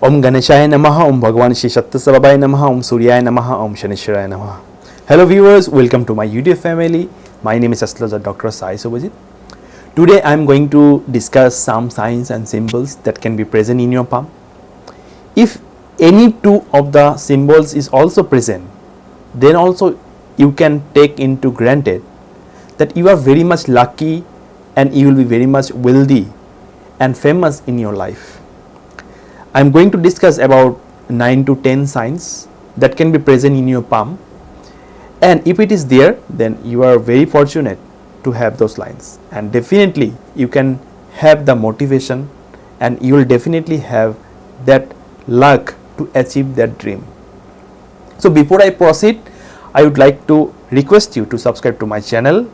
Om Ganeshaya Namaha, Om Bhagwan Shri Satyasavabhaya Namaha, Om Suryaya Namaha, Om Shanishwaraya Namaha. Hello viewers, welcome to my YouTube family. My name is Astrologer Dr. Suvajit. Today I am going to discuss some signs and symbols that can be present in your palm. If any two of the symbols is also present, then also you can take into granted that you are very much lucky and you will be very much wealthy and famous in your life. I am going to discuss about 9 to 10 signs that can be present in your palm, and if it is there, then you are very fortunate to have those lines, and definitely you can have the motivation and you will definitely have that luck to achieve that dream. So before I proceed, I would like to request you to subscribe to my channel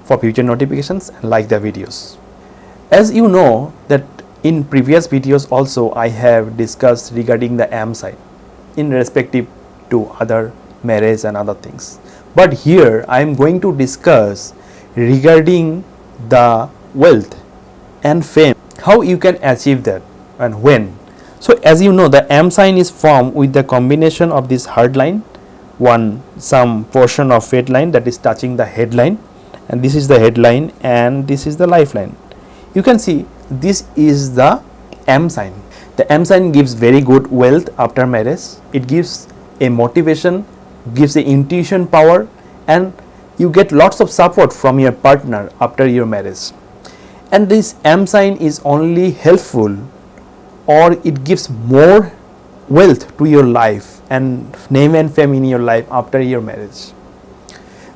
for future notifications and like the videos. As you know that in previous videos also I have discussed regarding the M sign in respective to other marriage and other things, but here I am going to discuss regarding the wealth and fame, how you can achieve that and when. So as you know, the M sign is formed with the combination of this heart line, some portion of fate line that is touching the headline, and this is the headline and this is the lifeline. You can see this is the M sign. The M sign gives very good wealth after marriage. It gives a motivation, gives a intuition power, and you get lots of support from your partner after your marriage. And this M sign is only helpful, or it gives more wealth to your life and name and fame in your life after your marriage.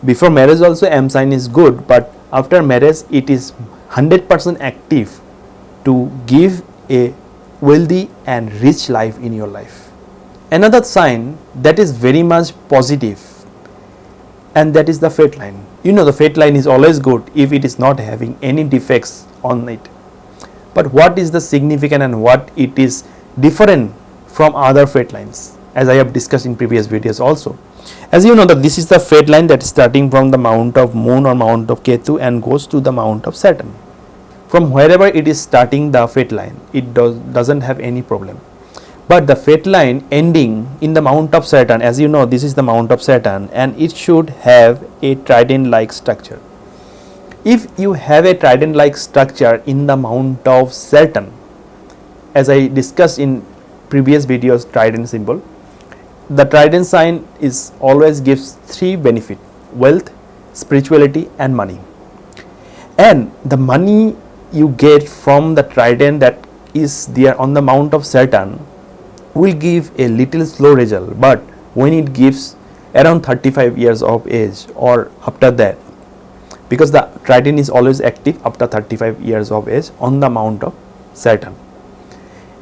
Before marriage also M sign is good, but after marriage it is 100% active to give a wealthy and rich life in your life. Another sign that is very much positive, and that is the fate line. You know, the fate line is always good if it is not having any defects on it. But what is the significant and what it is different from other fate lines, as I have discussed in previous videos also. As you know that this is the fate line that is starting from the mount of Moon or mount of Ketu and goes to the mount of Saturn. From wherever it is starting the fate line, it doesn't have any problem. But the fate line ending in the mount of Saturn, as you know, this is the mount of Saturn and it should have a trident like structure. If you have a trident like structure in the mount of Saturn, as I discussed in previous videos, trident symbol, the trident sign is always gives three benefit: wealth, spirituality and money. And the money you get from the trident that is there on the mount of Saturn will give a little slow result, but when it gives around 35 years of age or after that, because the trident is always active after 35 years of age on the mount of Saturn.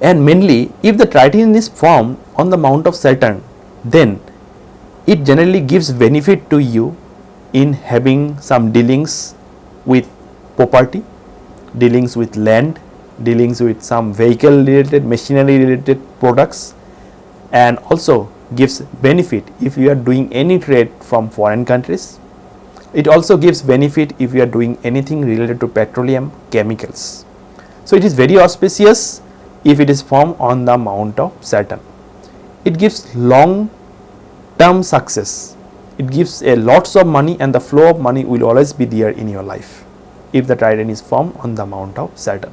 And mainly if the trident is formed on the mount of Saturn, then it generally gives benefit to you in having some dealings with property, dealings with land, dealings with some vehicle related, machinery related products, and also gives benefit if you are doing any trade from foreign countries. It also gives benefit if you are doing anything related to petroleum, chemicals. So it is very auspicious if it is formed on the mount of Saturn. It gives long term success. It gives a lots of money, and the flow of money will always be there in your life if the trident is formed on the mount of Saturn.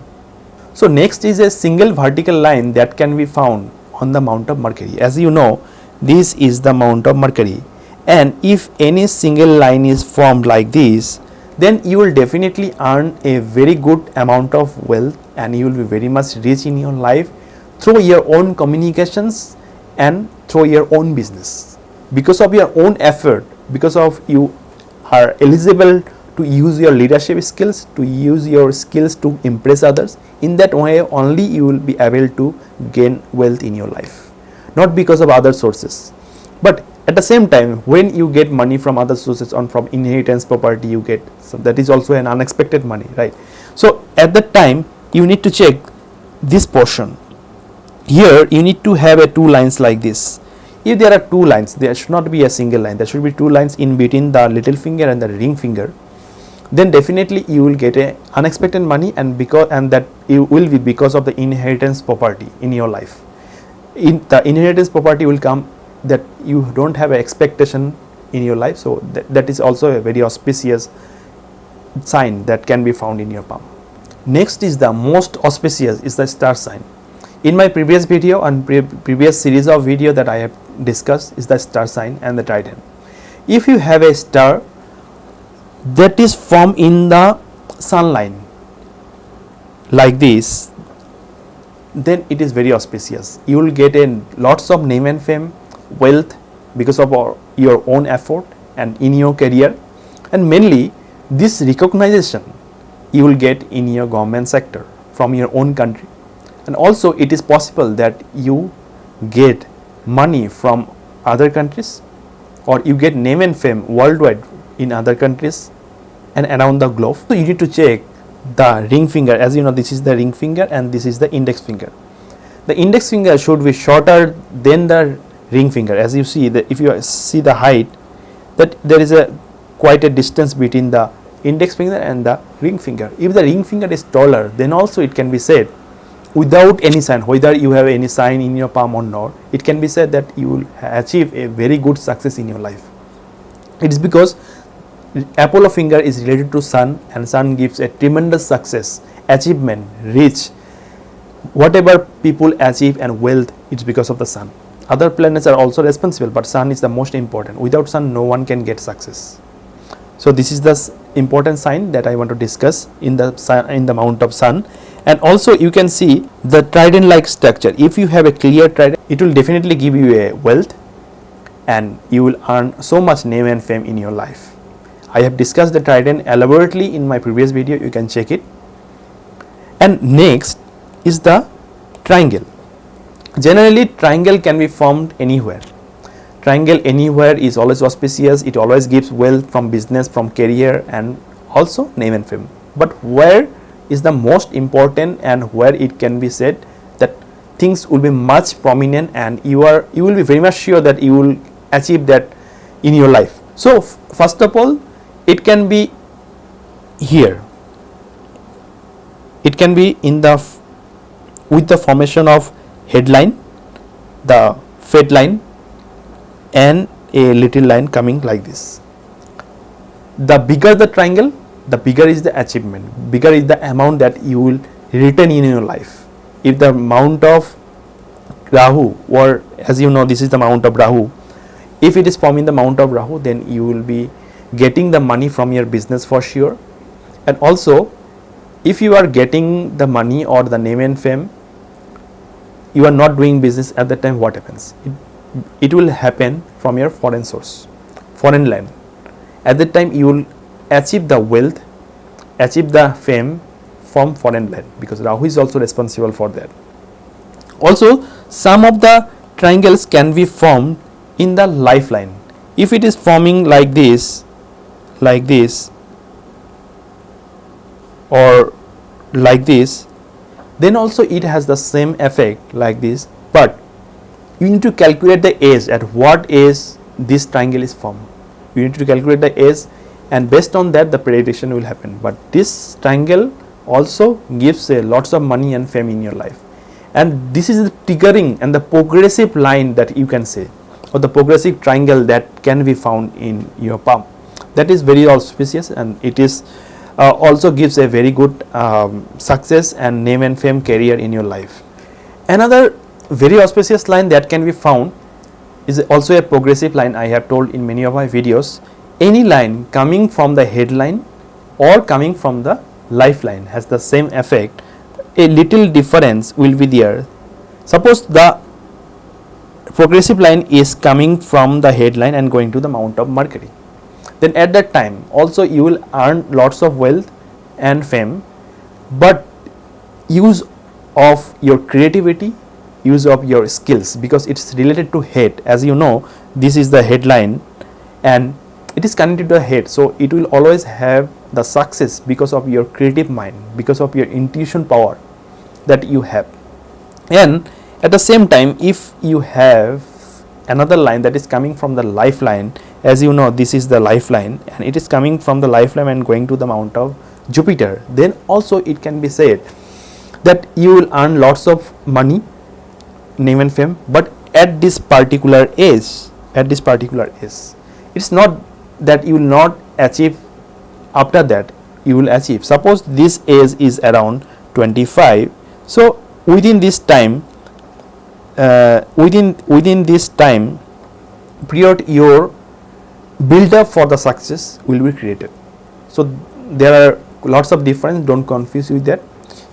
So next is a single vertical line that can be found on the mount of Mercury. As you know, this is the mount of Mercury, and if any single line is formed like this, then you will definitely earn a very good amount of wealth and you will be very much rich in your life through your own communications and through your own business. Because of your own effort, because of you are eligible to use your leadership skills, to use your skills to impress others. In that way only you will be able to gain wealth in your life, not because of other sources. But at the same time, when you get money from other sources, on from inheritance, property you get, so that is also an unexpected money, right? So at that time you need to check this portion. Here you need to have a two lines like this. If there are two lines, there should not be a single line, there should be two lines in between the little finger and the ring finger. Then definitely you will get a unexpected money, and that it will be because of the inheritance property in your life. the inheritance property will come that you don't have an expectation in your life. So that is also a very auspicious sign that can be found in your palm. Next is the most auspicious is the star sign. In my previous video and previous series of video that I have discussed is the star sign and the trident. If you have a star that is formed in the sun line like this, then it is very auspicious. You will get in lots of name and fame, wealth because of your own effort and in your career, and mainly this recognition you will get in your government sector from your own country. And also it is possible that you get money from other countries, or you get name and fame worldwide in other countries and around the globe. So you need to check the ring finger. As you know, this is the ring finger and this is the index finger. The index finger should be shorter than the ring finger. As you see, if you see the height, that there is quite a distance between the index finger and the ring finger. If the ring finger is taller, then also it can be said, without any sign, whether you have any sign in your palm or not, it can be said that you will achieve a very good success in your life. It is because Apollo finger is related to sun, and sun gives a tremendous success, achievement, rich. Whatever people achieve and wealth, it's because of the sun. Other planets are also responsible, but sun is the most important. Without sun, no one can get success. So this is the important sign that I want to discuss in the sun, in the mount of sun. And also you can see the trident like structure. If you have a clear trident, it will definitely give you a wealth and you will earn so much name and fame in your life. I have discussed the trident elaborately in my previous video, you can check it. And next is the triangle. Generally triangle can be formed anywhere. Triangle anywhere is always auspicious. It always gives wealth from business, from career, and also name and fame. But where is the most important and where it can be said that things will be much prominent and you will be very much sure that you will achieve that in your life. So first of all, it can be here. It can be in the with the formation of headline, the fed line, and a little line coming like this. The bigger the triangle, the bigger is the achievement, bigger is the amount that you will return in your life. If the mount of Rahu, or as you know, this is the mount of Rahu, if it is forming the mount of Rahu, then you will be getting the money from your business for sure. And also if you are getting the money or the name and fame, you are not doing business at that time, what happens? It will happen from your foreign source, foreign land. At that time you will achieve the wealth, achieve the fame from foreign land, because Rahu is also responsible for that. Also some of the triangles can be formed in the lifeline. If it is forming like this, or like this, then also it has the same effect like this, but you need to calculate the age, at what age this triangle is formed. You need to calculate the age, and based on that the prediction will happen. But this triangle also gives lots of money and fame in your life, and this is the triggering and the progressive line that you can say, or the progressive triangle that can be found in your palm. That is very auspicious, and it is also gives a very good success and name and fame career in your life. Another very auspicious line that can be found is also a progressive line. I have told in many of my videos, any line coming from the headline or coming from the lifeline has the same effect. A little difference will be there. Suppose the progressive line is coming from the headline and going to the mount of Mercury, then at that time also you will earn lots of wealth and fame, but use of your creativity, use of your skills, because it's related to head. As you know, this is the headline and it is connected to the head, so it will always have the success because of your creative mind, because of your intuition power that you have. And at the same time, if you have another line that is coming from the lifeline, as you know, this is the lifeline and it is coming from the lifeline and going to the mount of Jupiter, then also it can be said that you will earn lots of money name and fame, but at this particular age, it's not that you will not achieve. After that you will achieve. Suppose this age is around 25, so within this time within this time period, your build up for the success will be created. So there are lots of difference, don't confuse with that.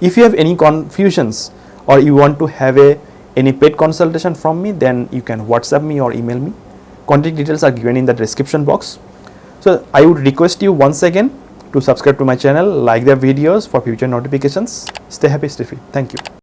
If you have any confusions or you want to have any paid consultation from me, then you can WhatsApp me or email me. Contact details are given in the description box. So I would request you once again to subscribe to my channel, like the videos for future notifications. Stay happy, stay free. Thank you.